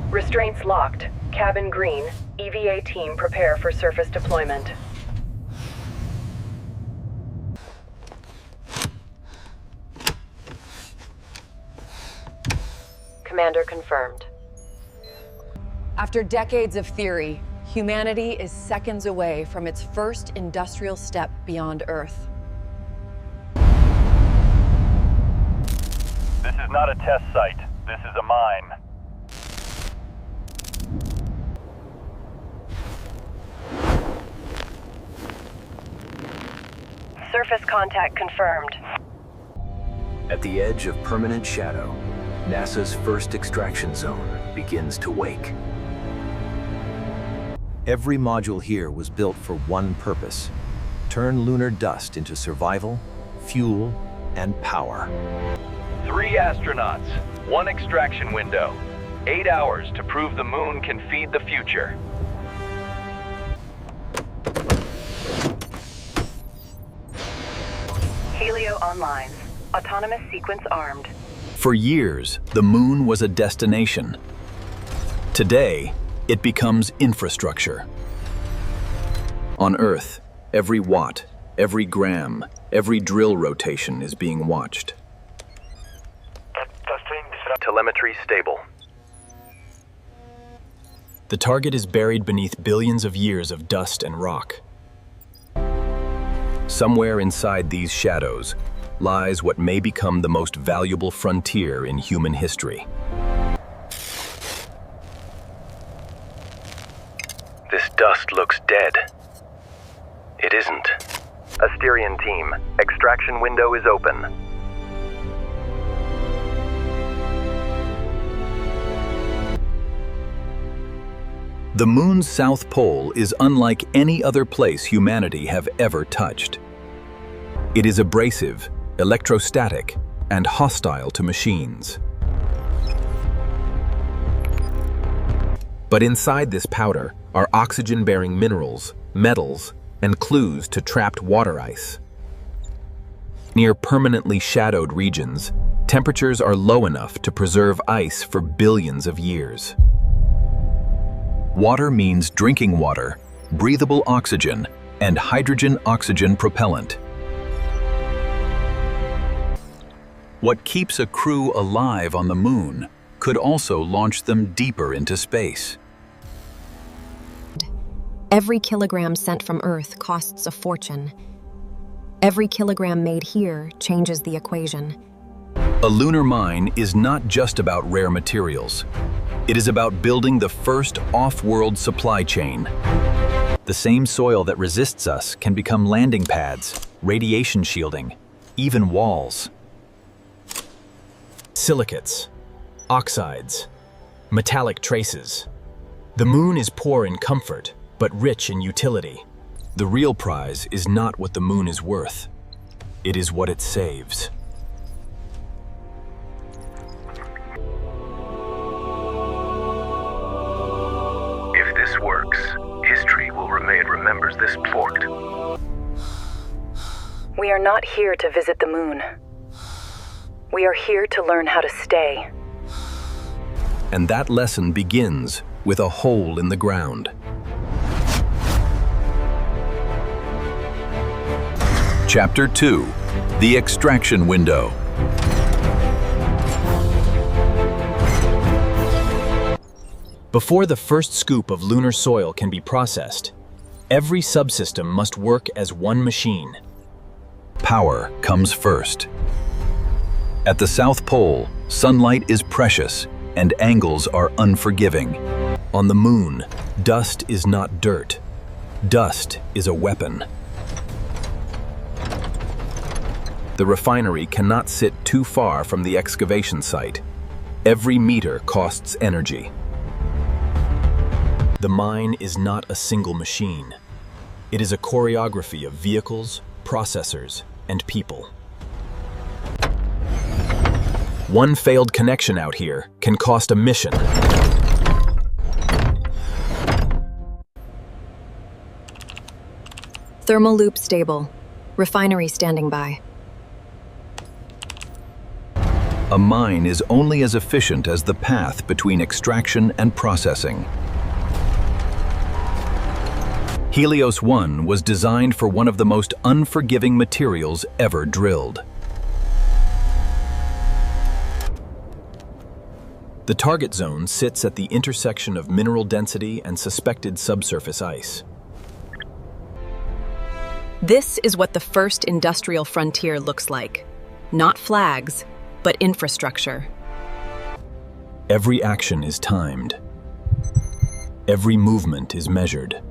Restraints locked. Cabin green. EVA team prepare for surface deployment. Commander confirmed. After decades of theory, humanity is seconds away from its first industrial step beyond Earth. This is not a test site. This is a mine. Surface contact confirmed. At the edge of permanent shadow, NASA's first extraction zone begins to wake. Every module here was built for one purpose: turn lunar dust into survival, fuel, and power. 3 astronauts, 1 extraction window, 8 hours to prove the moon can feed the future. Helio online. Autonomous sequence armed. For years, the moon was a destination. Today, it becomes infrastructure. On Earth, every watt, every gram, every drill rotation is being watched. Telemetry stable. The target is buried beneath billions of years of dust and rock. Somewhere inside these shadows lies what may become the most valuable frontier in human history. This dust looks dead. It isn't. Asterian team, extraction window is open. The moon's south pole is unlike any other place humanity have ever touched. It is abrasive, electrostatic, and hostile to machines. But inside this powder are oxygen-bearing minerals, metals, and clues to trapped water ice. Near permanently shadowed regions, temperatures are low enough to preserve ice for billions of years. Water means drinking water, breathable oxygen, and hydrogen-oxygen propellant. What keeps a crew alive on the moon could also launch them deeper into space. Every kilogram sent from Earth costs a fortune. Every kilogram made here changes the equation. A lunar mine is not just about rare materials. It is about building the first off-world supply chain. The same soil that resists us can become landing pads, radiation shielding, even walls. Silicates, oxides, metallic traces. The moon is poor in comfort, but rich in utility. The real prize is not what the moon is worth. It is what it saves. If this works, history will remembers this port. We are not here to visit the moon. We are here to learn how to stay. And that lesson begins with a hole in the ground. Chapter 2: The Extraction Window. Before the first scoop of lunar soil can be processed, every subsystem must work as one machine. Power comes first. At the South Pole, sunlight is precious and angles are unforgiving. On the moon, dust is not dirt. Dust is a weapon. The refinery cannot sit too far from the excavation site. Every meter costs energy. The mine is not a single machine. It is a choreography of vehicles, processors, and people. One failed connection out here can cost a mission. Thermal loop stable. Refinery standing by. A mine is only as efficient as the path between extraction and processing. Helios 1 was designed for one of the most unforgiving materials ever drilled. The target zone sits at the intersection of mineral density and suspected subsurface ice. This is what the first industrial frontier looks like. Not flags, but infrastructure. Every action is timed. Every movement is measured.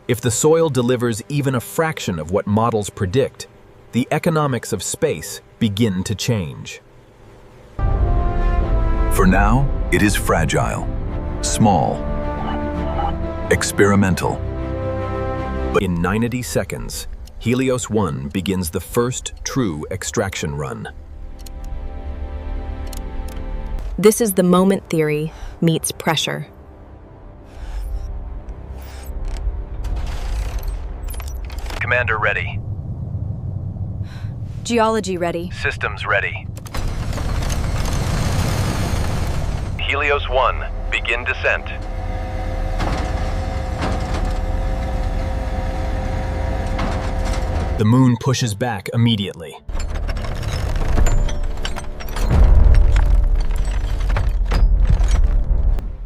If the soil delivers even a fraction of what models predict, the economics of space begin to change. For now, it is fragile, small, experimental. But in 90 seconds, Helios 1 begins the first true extraction run. This is the moment theory meets pressure. Commander ready. Geology ready. Systems ready. Helios 1, begin descent. The moon pushes back immediately.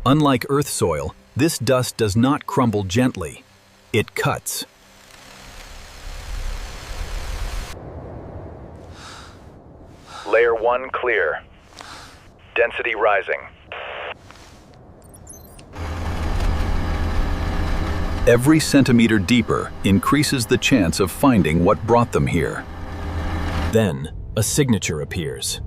Unlike Earth soil, this dust does not crumble gently. It cuts. Layer 1 clear. Density rising. Every centimeter deeper increases the chance of finding what brought them here. Then, a signature appears.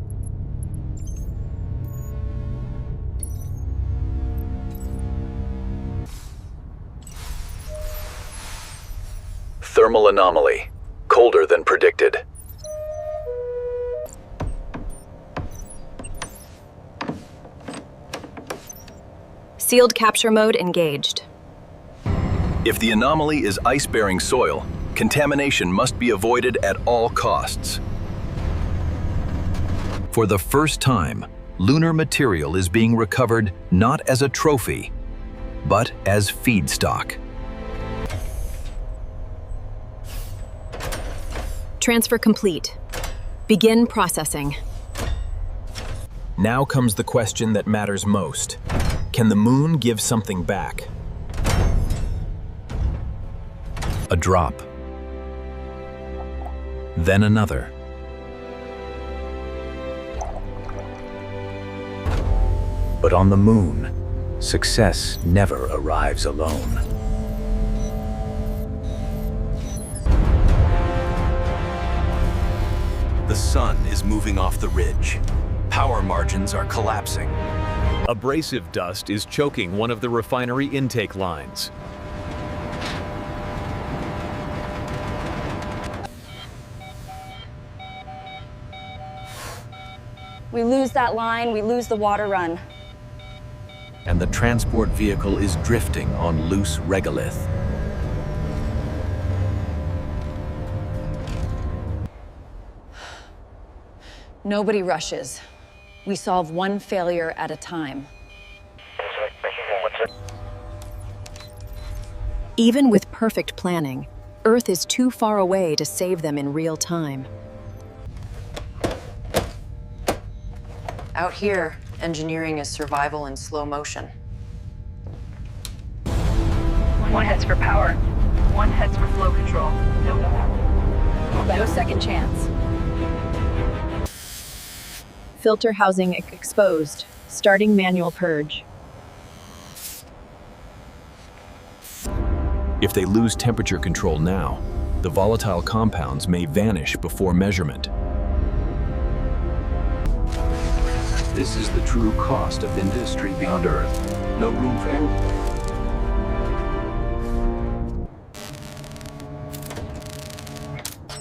Thermal anomaly, colder than predicted. Sealed capture mode engaged. If the anomaly is ice-bearing soil, contamination must be avoided at all costs. For the first time, lunar material is being recovered not as a trophy, but as feedstock. Transfer complete. Begin processing. Now comes the question that matters most. Can the moon give something back? A drop. Then another. But on the moon, success never arrives alone. The sun is moving off the ridge. Power margins are collapsing. Abrasive dust is choking one of the refinery intake lines. We lose that line, we lose the water run. And the transport vehicle is drifting on loose regolith. Nobody rushes. We solve one failure at a time. Even with perfect planning, Earth is too far away to save them in real time. Out here, engineering is survival in slow motion. One heads for power. One heads for flow control. No second chance. Filter housing exposed. Starting manual purge. If they lose temperature control now, the volatile compounds may vanish before measurement. This is the true cost of industry beyond Earth. No room for error.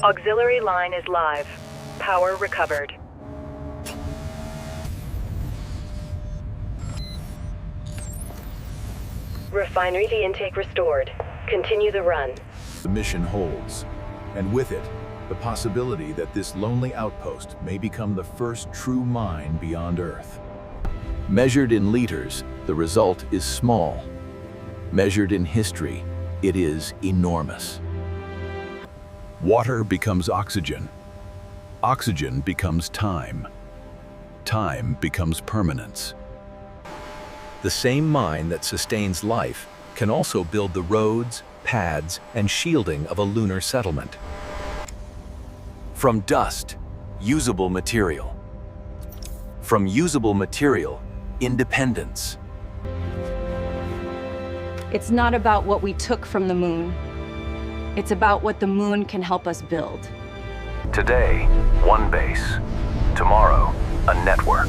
Auxiliary line is live. Power recovered. Refinery the intake restored. Continue the run. The mission holds, and with it, The possibility that this lonely outpost may become the first true mine beyond Earth. Measured in liters, the result is small. Measured in history, it is enormous. Water becomes oxygen. Oxygen becomes time. Time becomes permanence. The same mine that sustains life can also build the roads, pads, and shielding of a lunar settlement. From dust, usable material. From usable material, independence. It's not about what we took from the moon. It's about what the moon can help us build. Today, one base. Tomorrow, a network.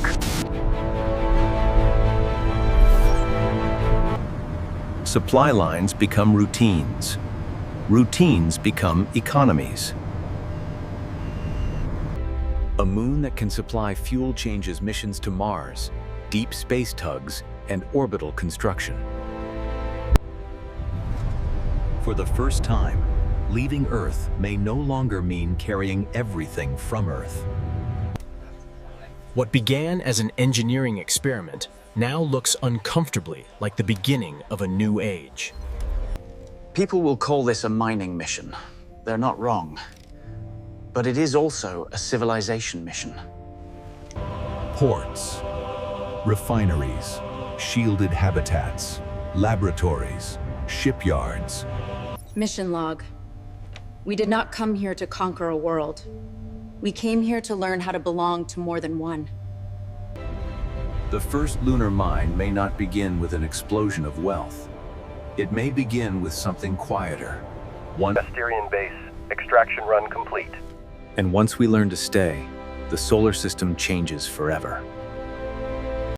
Supply lines become routines. Routines become economies. A moon that can supply fuel changes missions to Mars, deep space tugs, and orbital construction. For the first time, leaving Earth may no longer mean carrying everything from Earth. What began as an engineering experiment now looks uncomfortably like the beginning of a new age. People will call this a mining mission. They're not wrong. But it is also a civilization mission. Ports, refineries, shielded habitats, laboratories, shipyards. Mission log. We did not come here to conquer a world. We came here to learn how to belong to more than one. The first lunar mine may not begin with an explosion of wealth. It may begin with something quieter. One Asterian base. Extraction run complete. And once we learn to stay, the solar system changes forever.